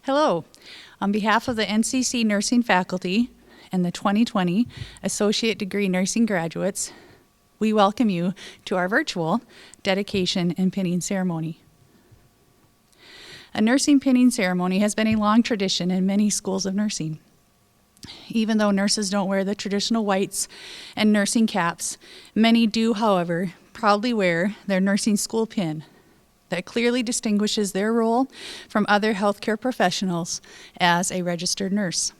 Hello. On behalf of the NCC nursing faculty and the 2020 Associate Degree Nursing graduates, we welcome you to our virtual dedication and pinning ceremony. A nursing pinning ceremony has been a long tradition in many schools of nursing. Even though nurses don't wear the traditional whites and nursing caps, many do, however, proudly wear their nursing school pin that clearly distinguishes their role from other healthcare professionals as a registered nurse.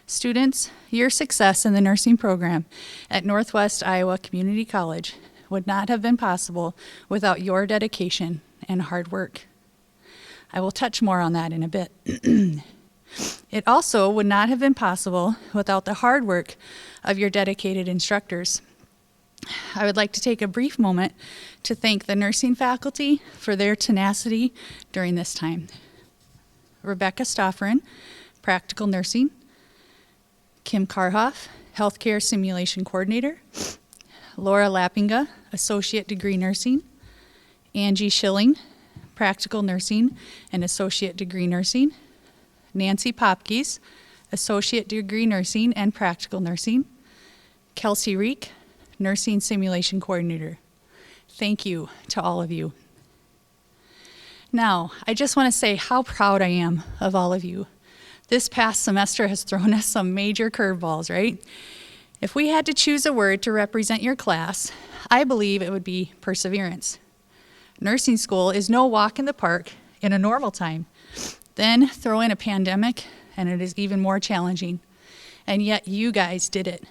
Students, your success in the nursing program at Northwest Iowa Community College would not have been possible without your dedication and hard work. I will touch more on that in a bit. It also would not have been possible without the hard work of your dedicated instructors. I would like to take a brief moment to thank the nursing faculty for their tenacity during this time. Rebecca Stoffren, Practical Nursing; Kim Karhoff, Healthcare Simulation Coordinator; Laura Lappinga, Associate Degree Nursing; Angie Schilling, Practical Nursing and Associate Degree Nursing; Nancy Popkes, Associate Degree Nursing and Practical Nursing; Kelsey Reek, Nursing Simulation Coordinator. Thank you to all of you. Now, I just want to say how proud I am of all of you. This past semester has thrown us some major curveballs, right? If we had to choose a word to represent your class, I believe it would be perseverance. Nursing school is no walk in the park in a normal time. Then throw in a pandemic, and it is even more challenging. And yet you guys did it.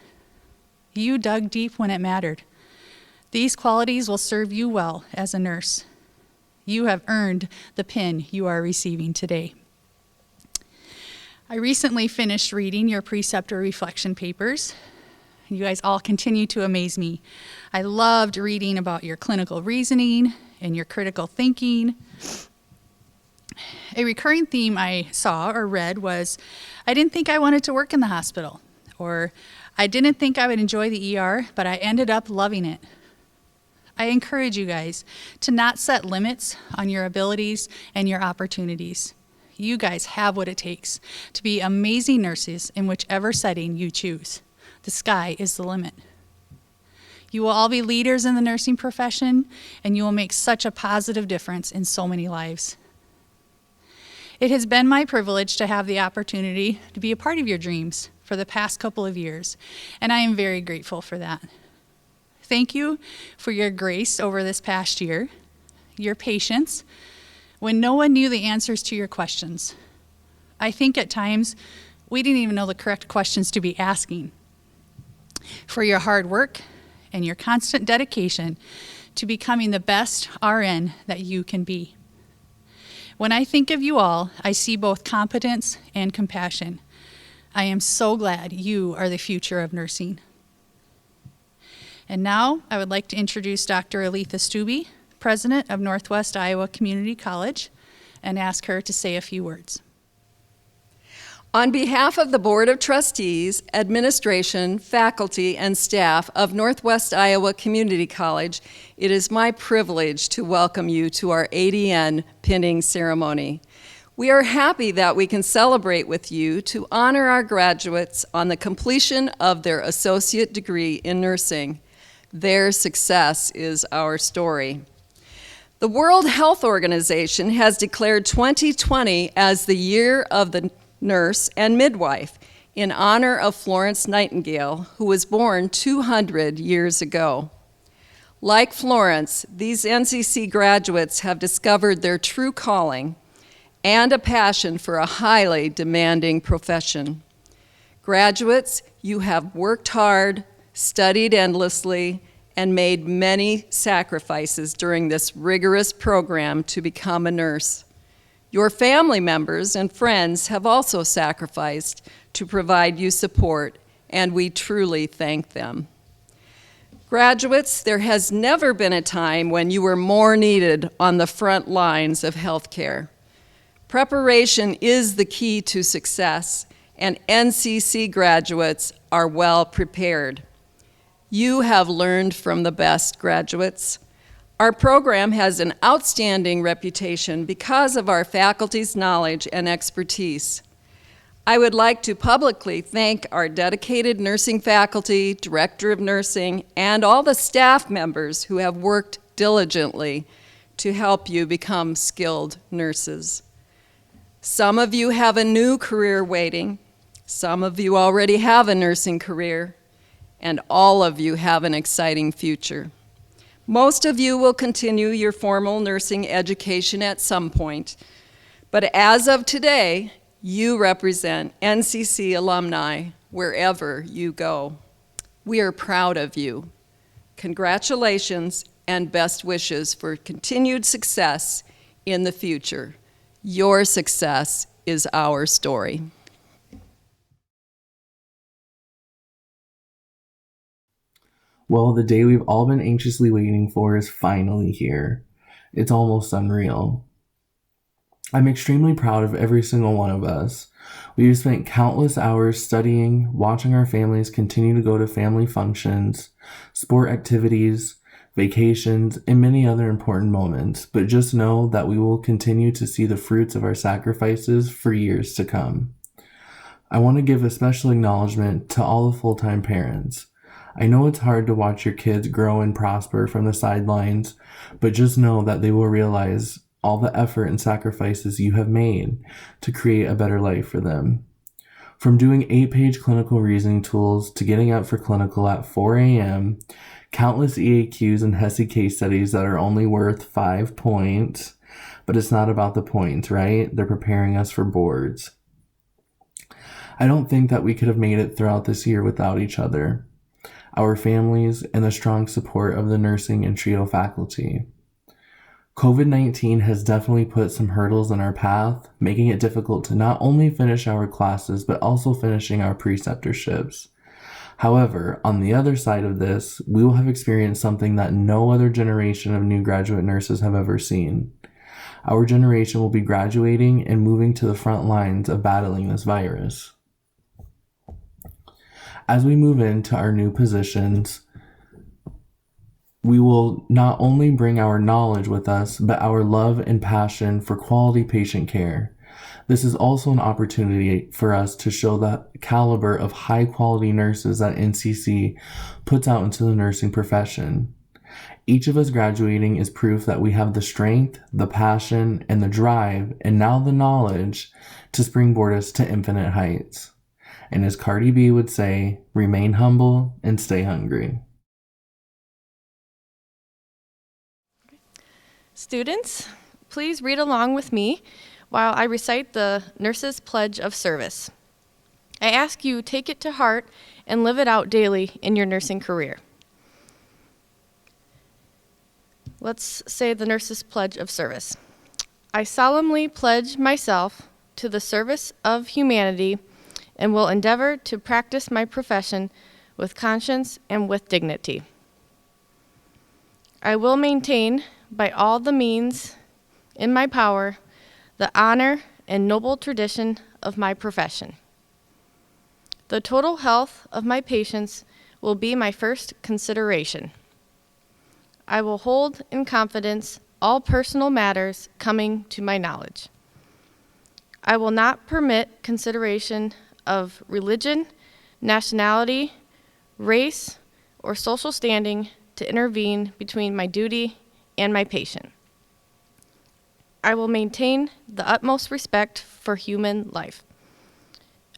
You dug deep when it mattered. These qualities will serve you well as a nurse. You have earned the pin you are receiving today. I recently finished reading your preceptor reflection papers. You guys all continue to amaze me. I loved reading about your clinical reasoning and your critical thinking. A recurring theme I saw or read was, I didn't think I wanted to work in the hospital, or I didn't think I would enjoy the ER, but I ended up loving it. I encourage you guys to not set limits on your abilities and your opportunities. You guys have what it takes to be amazing nurses in whichever setting you choose. The sky is the limit. You will all be leaders in the nursing profession, and you will make such a positive difference in so many lives. It has been my privilege to have the opportunity to be a part of your dreams for the past couple of years, and I am very grateful for that. Thank you for your grace over this past year, your patience, when no one knew the answers to your questions. I think at times we didn't even know the correct questions to be asking. For your hard work and your constant dedication to becoming the best RN that you can be. When I think of you all, I see both competence and compassion. I am so glad you are the future of nursing. And now I would like to introduce Dr. Aletha Stube, President of Northwest Iowa Community College, and ask her to say a few words. On behalf of the Board of Trustees, administration, faculty, and staff of Northwest Iowa Community College, it is my privilege to welcome you to our ADN pinning ceremony. We are happy that we can celebrate with you to honor our graduates on the completion of their associate degree in nursing. Their success is our story. The World Health Organization has declared 2020 as the year of the nurse and midwife in honor of Florence Nightingale, who was born 200 years ago. Like Florence, these NCC graduates have discovered their true calling and a passion for a highly demanding profession. Graduates, you have worked hard, studied endlessly, and made many sacrifices during this rigorous program to become a nurse. Your family members and friends have also sacrificed to provide you support, and we truly thank them. Graduates, there has never been a time when you were more needed on the front lines of healthcare. Preparation is the key to success, and NCC graduates are well prepared. You have learned from the best, graduates. Our program has an outstanding reputation because of our faculty's knowledge and expertise. I would like to publicly thank our dedicated nursing faculty, director of nursing, and all the staff members who have worked diligently to help you become skilled nurses. Some of you have a new career waiting. Some of you already have a nursing career, and all of you have an exciting future. Most of you will continue your formal nursing education at some point, but as of today, you represent NCC alumni wherever you go. We are proud of you. Congratulations and best wishes for continued success in the future. Your success is our story. Well, the day we've all been anxiously waiting for is finally here. It's almost unreal. I'm extremely proud of every single one of us. We've spent countless hours studying, watching our families continue to go to family functions, sport activities, vacations, and many other important moments, but just know that we will continue to see the fruits of our sacrifices for years to come. I want to give a special acknowledgement to all the full-time parents. I know it's hard to watch your kids grow and prosper from the sidelines, but just know that they will realize all the effort and sacrifices you have made to create a better life for them. From doing 8-page clinical reasoning tools to getting up for clinical at 4 a.m., countless EAQs and HESI case studies that are only worth 5 points, but it's not about the points, right? They're preparing us for boards. I don't think that we could have made it throughout this year without each other, our families, and the strong support of the nursing and TRIO faculty. COVID-19 has definitely put some hurdles in our path, making it difficult to not only finish our classes, but also finishing our preceptorships. However, on the other side of this, we will have experienced something that no other generation of new graduate nurses have ever seen. Our generation will be graduating and moving to the front lines of battling this virus. As we move into our new positions, we will not only bring our knowledge with us, but our love and passion for quality patient care. This is also an opportunity for us to show the caliber of high-quality nurses that NCC puts out into the nursing profession. Each of us graduating is proof that we have the strength, the passion, and the drive, and now the knowledge to springboard us to infinite heights. And as Cardi B would say, remain humble and stay hungry. Students, please read along with me while I recite the Nurses' Pledge of Service. I ask you take it to heart and live it out daily in your nursing career. Let's say the Nurses' Pledge of Service. I solemnly pledge myself to the service of humanity and will endeavor to practice my profession with conscience and with dignity. I will maintain, by all the means in my power, the honor and noble tradition of my profession. The total health of my patients will be my first consideration. I will hold in confidence all personal matters coming to my knowledge. I will not permit consideration of religion, nationality, race, or social standing to intervene between my duty and my patient. I will maintain the utmost respect for human life.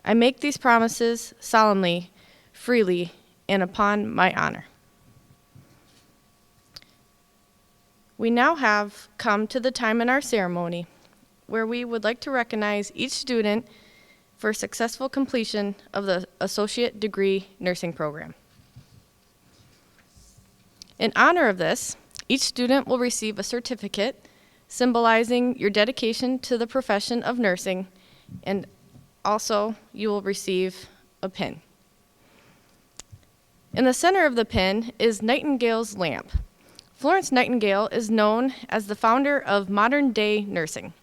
I make these promises solemnly, freely, and upon my honor. We now have come to the time in our ceremony where we would like to recognize each student for successful completion of the Associate Degree Nursing Program. In honor of this, each student will receive a certificate symbolizing your dedication to the profession of nursing, and also you will receive a pin. In the center of the pin is Nightingale's lamp. Florence Nightingale is known as the founder of modern-day nursing.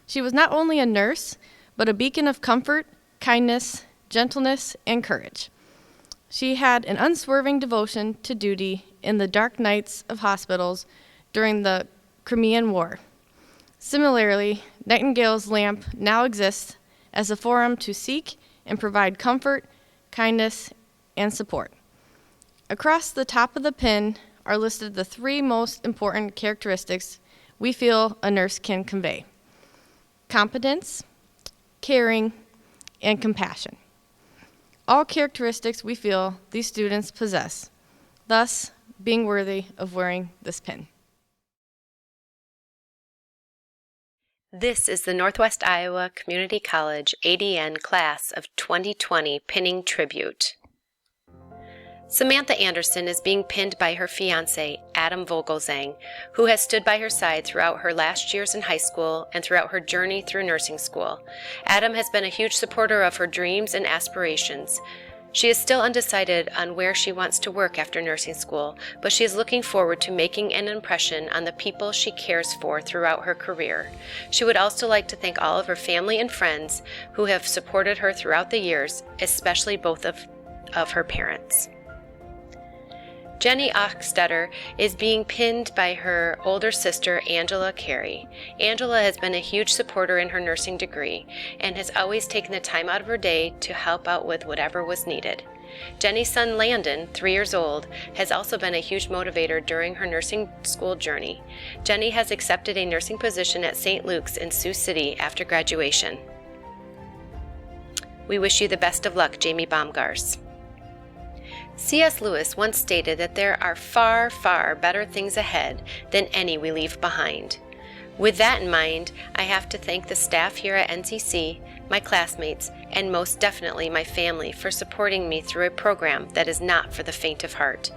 She was not only a nurse, but a beacon of comfort, kindness, gentleness, and courage. She had an unswerving devotion to duty in the dark nights of hospitals during the Crimean War. Similarly, Nightingale's lamp now exists as a forum to seek and provide comfort, kindness, and support. Across the top of the pin are listed the 3 most important characteristics we feel a nurse can convey: competence, caring, and compassion. All characteristics we feel these students possess, thus being worthy of wearing this pin. This is the Northwest Iowa Community College ADN Class of 2020 Pinning Tribute. Samantha Anderson is being pinned by her fiancé, Adam Vogelzang, who has stood by her side throughout her last years in high school and throughout her journey through nursing school. Adam has been a huge supporter of her dreams and aspirations. She is still undecided on where she wants to work after nursing school, but she is looking forward to making an impression on the people she cares for throughout her career. She would also like to thank all of her family and friends who have supported her throughout the years, especially both of her parents. Jenny Oxtetter is being pinned by her older sister, Angela Carey. Angela has been a huge supporter in her nursing degree and has always taken the time out of her day to help out with whatever was needed. Jenny's son, Landon, 3 years old, has also been a huge motivator during her nursing school journey. Jenny has accepted a nursing position at St. Luke's in Sioux City after graduation. We wish you the best of luck, Jamie Baumgars. C.S. Lewis once stated that there are far, far better things ahead than any we leave behind. With that in mind, I have to thank the staff here at NCC, my classmates, and most definitely my family for supporting me through a program that is not for the faint of heart.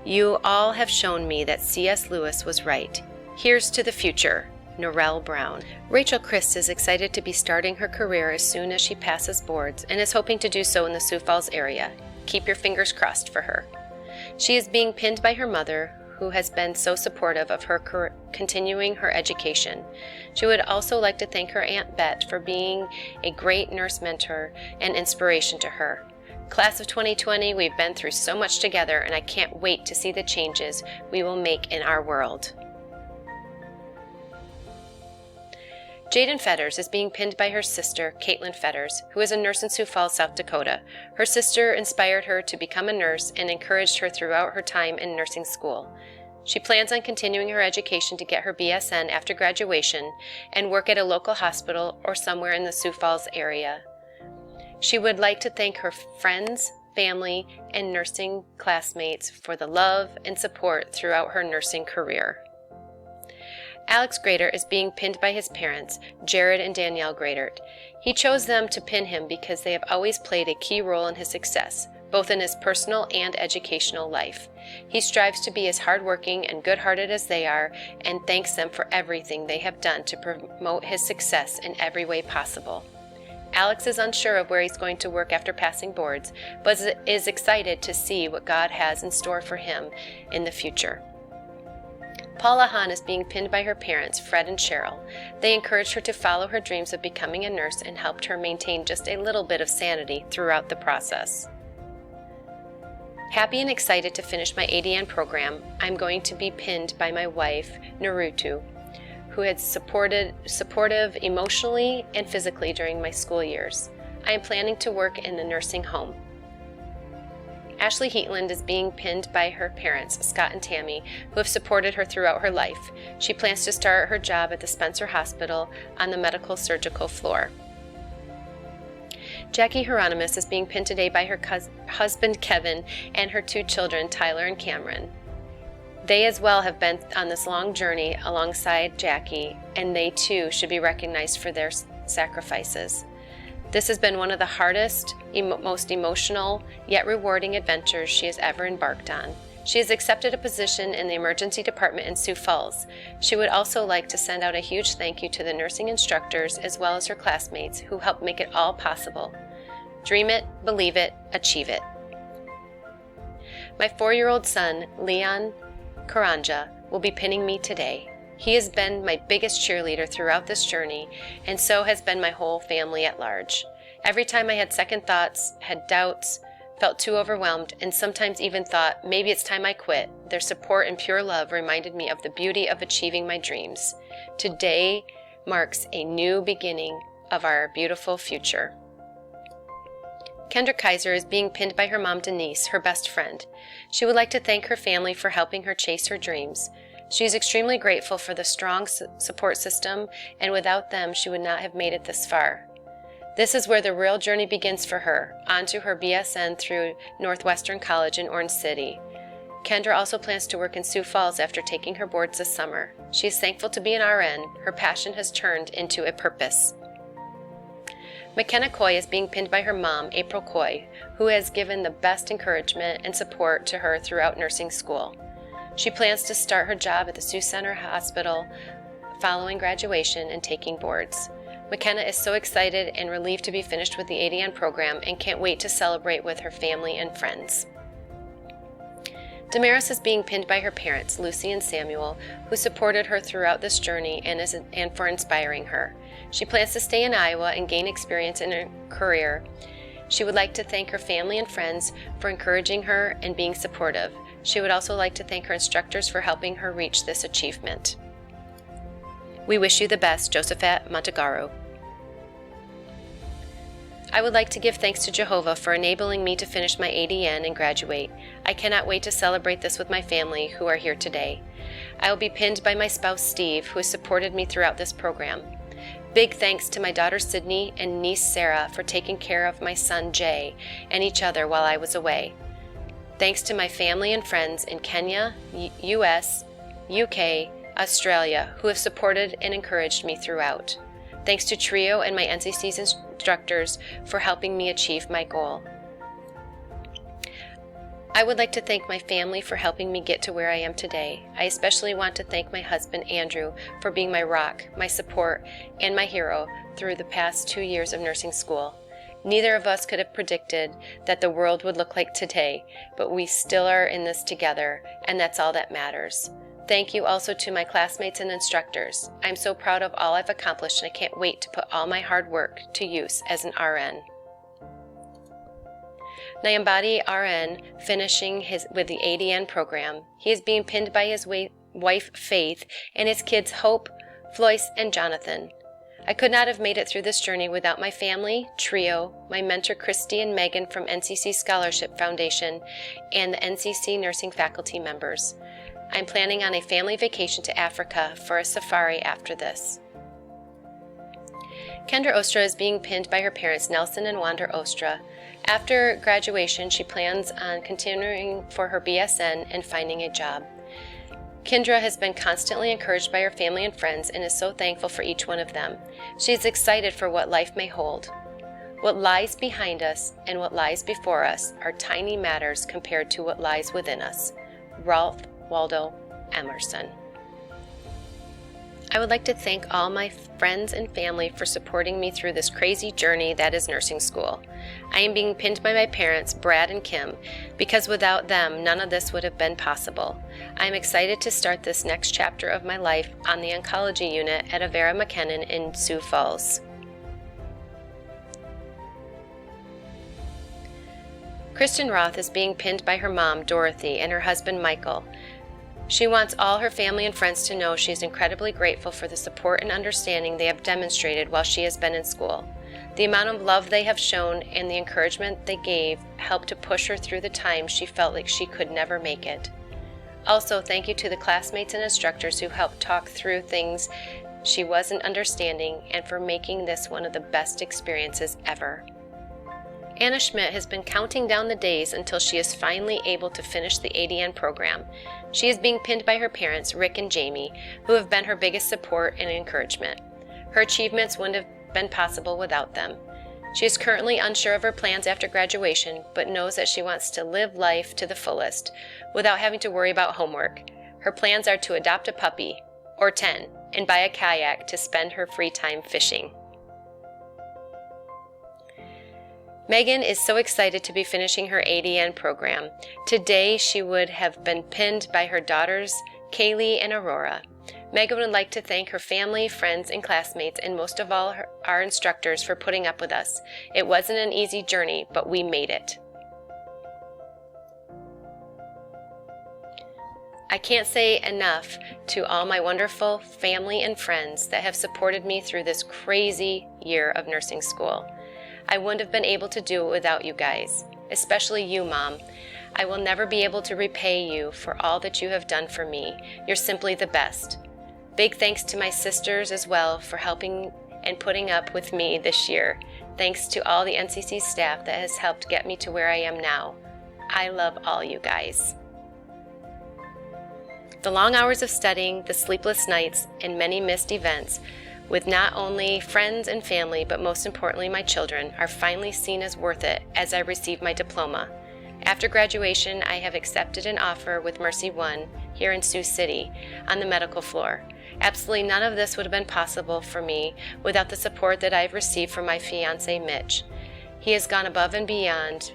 You all have shown me that C.S. Lewis was right. Here's to the future. Norrell Brown. Rachel Christ is excited to be starting her career as soon as she passes boards and is hoping to do so in the Sioux Falls area. Keep your fingers crossed for her. She is being pinned by her mother, who has been so supportive of her continuing her education. She would also like to thank her Aunt Bet for being a great nurse mentor and inspiration to her. Class of 2020, we've been through so much together, and I can't wait to see the changes we will make in our world. Jaden Fetters is being pinned by her sister, Caitlin Fetters, who is a nurse in Sioux Falls, South Dakota. Her sister inspired her to become a nurse and encouraged her throughout her time in nursing school. She plans on continuing her education to get her BSN after graduation and work at a local hospital or somewhere in the Sioux Falls area. She would like to thank her friends, family, and nursing classmates for the love and support throughout her nursing career. Alex Gradert is being pinned by his parents, Jared and Danielle Gradert. He chose them to pin him because they have always played a key role in his success, both in his personal and educational life. He strives to be as hardworking and good-hearted as they are and thanks them for everything they have done to promote his success in every way possible. Alex is unsure of where he's going to work after passing boards, but is excited to see what God has in store for him in the future. Paula Hahn is being pinned by her parents, Fred and Cheryl. They encouraged her to follow her dreams of becoming a nurse and helped her maintain just a little bit of sanity throughout the process. Happy and excited to finish my ADN program, I'm going to be pinned by my wife, Narutu, who had supportive emotionally and physically during my school years. I am planning to work in the nursing home. Ashley Heatland is being pinned by her parents, Scott and Tammy, who have supported her throughout her life. She plans to start her job at the Spencer Hospital on the medical surgical floor. Jackie Hieronymus is being pinned today by her husband, Kevin, and her 2 children, Tyler and Cameron. They as well have been on this long journey alongside Jackie, and they too should be recognized for their sacrifices. This has been one of the hardest, most emotional, yet rewarding adventures she has ever embarked on. She has accepted a position in the emergency department in Sioux Falls. She would also like to send out a huge thank you to the nursing instructors as well as her classmates who helped make it all possible. Dream it, believe it, achieve it. My 4-year-old son, Leon Karanja, will be pinning me today. He has been my biggest cheerleader throughout this journey, and so has been my whole family at large. Every time I had second thoughts, had doubts, felt too overwhelmed, and sometimes even thought, maybe it's time I quit, their support and pure love reminded me of the beauty of achieving my dreams. Today marks a new beginning of our beautiful future. Kendra Kaiser is being pinned by her mom, Denise, her best friend. She would like to thank her family for helping her chase her dreams. She is extremely grateful for the strong support system, and without them, she would not have made it this far. This is where the real journey begins for her, onto her BSN through Northwestern College in Orange City. Kendra also plans to work in Sioux Falls after taking her boards this summer. She is thankful to be an RN. Her passion has turned into a purpose. McKenna Coy is being pinned by her mom, April Coy, who has given the best encouragement and support to her throughout nursing school. She plans to start her job at the Sioux Center Hospital following graduation and taking boards. McKenna is so excited and relieved to be finished with the ADN program and can't wait to celebrate with her family and friends. Damaris is being pinned by her parents, Lucy and Samuel, who supported her throughout this journey and for inspiring her. She plans to stay in Iowa and gain experience in her career. She would like to thank her family and friends for encouraging her and being supportive. She would also like to thank her instructors for helping her reach this achievement. We wish you the best, Josephat Montagaru. I would like to give thanks to Jehovah for enabling me to finish my ADN and graduate. I cannot wait to celebrate this with my family who are here today. I will be pinned by my spouse Steve, who has supported me throughout this program. Big thanks to my daughter Sydney and niece Sarah for taking care of my son Jay and each other while I was away. Thanks to my family and friends in Kenya, US, UK, Australia, who have supported and encouraged me throughout. Thanks to TRIO and my NCC's instructors for helping me achieve my goal. I would like to thank my family for helping me get to where I am today. I especially want to thank my husband Andrew for being my rock, my support, and my hero through the past 2 years of nursing school. Neither of us could have predicted that the world would look like today, but we still are in this together, and that's all that matters. Thank you also to my classmates and instructors. I'm so proud of all I've accomplished, and I can't wait to put all my hard work to use as an RN. Nyambadi RN finishing with the ADN program. He is being pinned by his wife Faith and his kids Hope, Floyce, and Jonathan. I could not have made it through this journey without my family, TRIO, my mentor Christy and Megan from NCC Scholarship Foundation, and the NCC nursing faculty members. I'm planning on a family vacation to Africa for a safari after this. Kendra Ostra is being pinned by her parents, Nelson and Wander Ostra. After graduation, she plans on continuing for her BSN and finding a job. Kendra has been constantly encouraged by her family and friends and is so thankful for each one of them. She is excited for what life may hold. What lies behind us and what lies before us are tiny matters compared to what lies within us. Ralph Waldo Emerson. I would like to thank all my friends and family for supporting me through this crazy journey that is nursing school. I am being pinned by my parents, Brad and Kim, because without them, none of this would have been possible. I am excited to start this next chapter of my life on the oncology unit at Avera McKinnon in Sioux Falls. Kristen Roth is being pinned by her mom, Dorothy, and her husband, Michael. She wants all her family and friends to know she is incredibly grateful for the support and understanding they have demonstrated while she has been in school. The amount of love they have shown and the encouragement they gave helped to push her through the times she felt like she could never make it. Also, thank you to the classmates and instructors who helped talk through things she wasn't understanding and for making this one of the best experiences ever. Anna Schmidt has been counting down the days until she is finally able to finish the ADN program. She is being pinned by her parents, Rick and Jamie, who have been her biggest support and encouragement. Her achievements wouldn't have been possible without them. She is currently unsure of her plans after graduation, but knows that she wants to live life to the fullest without having to worry about homework. Her plans are to adopt a puppy, or 10, and buy a kayak to spend her free time fishing. Megan is so excited to be finishing her ADN program. Today, she would have been pinned by her daughters, Kaylee and Aurora. Megan would like to thank her family, friends, and classmates, and most of all, our instructors for putting up with us. It wasn't an easy journey, but we made it. I can't say enough to all my wonderful family and friends that have supported me through this crazy year of nursing school. I wouldn't have been able to do it without you guys, especially you, Mom. I will never be able to repay you for all that you have done for me. You're simply the best. Big thanks to my sisters as well for helping and putting up with me this year. Thanks to all the NCC staff that has helped get me to where I am now. I love all you guys. The long hours of studying, the sleepless nights, and many missed events with not only friends and family, but most importantly my children, are finally seen as worth it as I receive my diploma. After graduation, I have accepted an offer with Mercy One here in Sioux City on the medical floor. Absolutely none of this would have been possible for me without the support that I've received from my fiancé, Mitch. He has gone above and beyond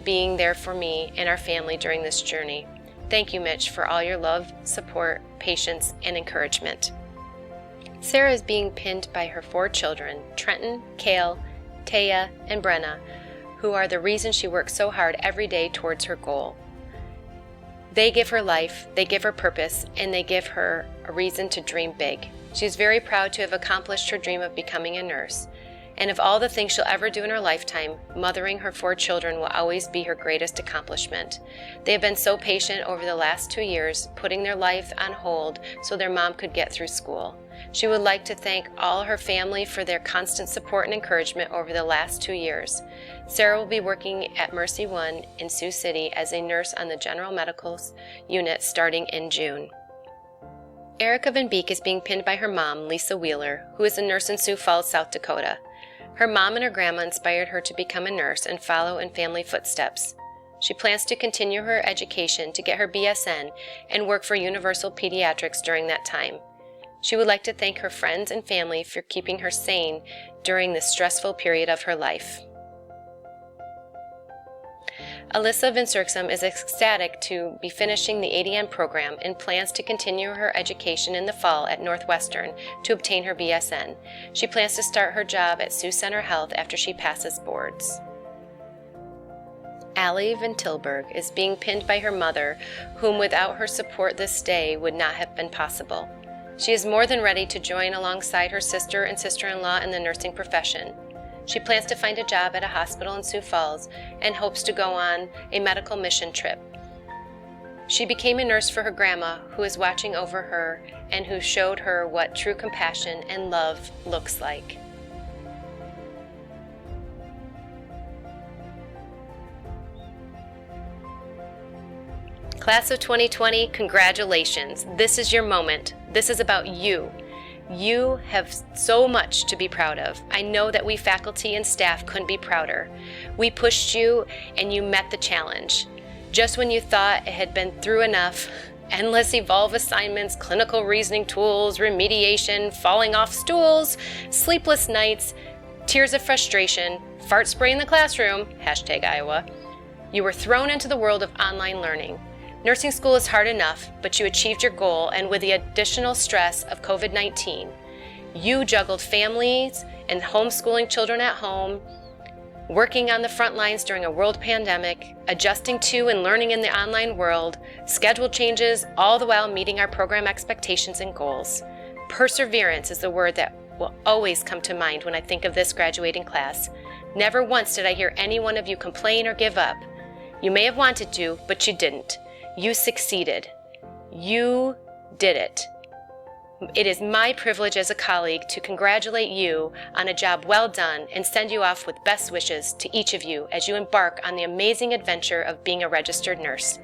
being there for me and our family during this journey. Thank you, Mitch, for all your love, support, patience, and encouragement. Sarah is being pinned by her 4 children, Trenton, Kale, Taya, and Brenna, who are the reason she works so hard every day towards her goal. They give her life, they give her purpose, and they give her a reason to dream big. She is very proud to have accomplished her dream of becoming a nurse. And of all the things she'll ever do in her lifetime, mothering her 4 children will always be her greatest accomplishment. They have been so patient over the last 2 years, putting their life on hold so their mom could get through school. She would like to thank all her family for their constant support and encouragement over the last 2 years. Sarah will be working at Mercy One in Sioux City as a nurse on the General Medical Unit starting in June. Erica Van Beek is being pinned by her mom, Lisa Wheeler, who is a nurse in Sioux Falls, South Dakota. Her mom and her grandma inspired her to become a nurse and follow in family footsteps. She plans to continue her education to get her BSN and work for Universal Pediatrics during that time. She would like to thank her friends and family for keeping her sane during this stressful period of her life. Alyssa Vincerxum is ecstatic to be finishing the ADN program and plans to continue her education in the fall at Northwestern to obtain her BSN. She plans to start her job at Sioux Center Health after she passes boards. Allie Van Tilburg is being pinned by her mother, whom without her support this day would not have been possible. She is more than ready to join alongside her sister and sister-in-law in the nursing profession. She plans to find a job at a hospital in Sioux Falls and hopes to go on a medical mission trip. She became a nurse for her grandma, who is watching over her and who showed her what true compassion and love looks like. Class of 2020, congratulations. This is your moment. This is about you. You have so much to be proud of. I know that we faculty and staff couldn't be prouder. We pushed you and you met the challenge. Just when you thought it had been through enough, endless Evolve assignments, clinical reasoning tools, remediation, falling off stools, sleepless nights, tears of frustration, fart spray in the classroom, #Iowa, you were thrown into the world of online learning. Nursing school is hard enough, but you achieved your goal, and with the additional stress of COVID-19, you juggled families and homeschooling children at home, working on the front lines during a world pandemic, adjusting to and learning in the online world, schedule changes, all the while meeting our program expectations and goals. Perseverance is the word that will always come to mind when I think of this graduating class. Never once did I hear any one of you complain or give up. You may have wanted to, but you didn't. You succeeded. You did it. It is my privilege as a colleague to congratulate you on a job well done and send you off with best wishes to each of you as you embark on the amazing adventure of being a registered nurse.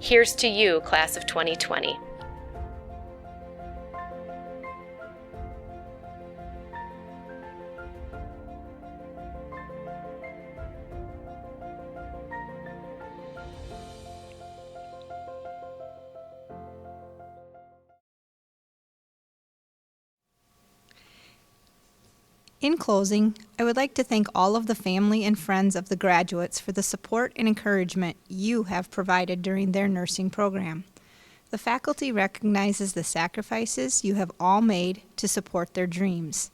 Here's to you, class of 2020. In closing, I would like to thank all of the family and friends of the graduates for the support and encouragement you have provided during their nursing program. The faculty recognizes the sacrifices you have all made to support their dreams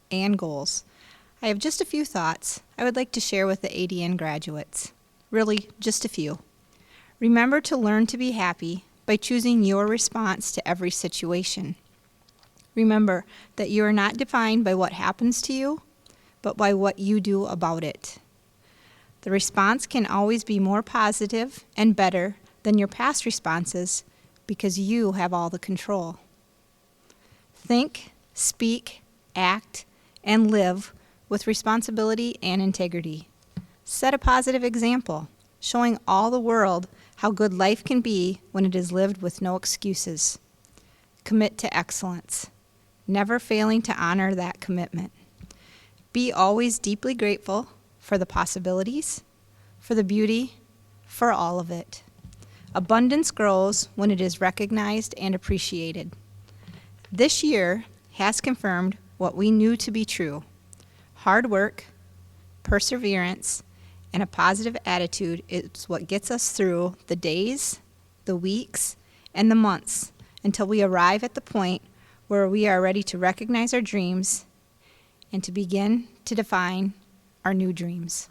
and goals. I have just a few thoughts I would like to share with the ADN graduates. Really, just a few. Remember to learn to be happy by choosing your response to every situation. Remember that you are not defined by what happens to you, but by what you do about it. The response can always be more positive and better than your past responses because you have all the control. Think, speak, act, and live with responsibility and integrity. Set a positive example, showing all the world how good life can be when it is lived with no excuses. Commit to excellence, never failing to honor that commitment. Be always deeply grateful for the possibilities, for the beauty, for all of it. Abundance grows when it is recognized and appreciated. This year has confirmed what we knew to be true. Hard work, perseverance, and a positive attitude is what gets us through the days, the weeks, and the months until we arrive at the point where we are ready to recognize our dreams and to begin to define our new dreams.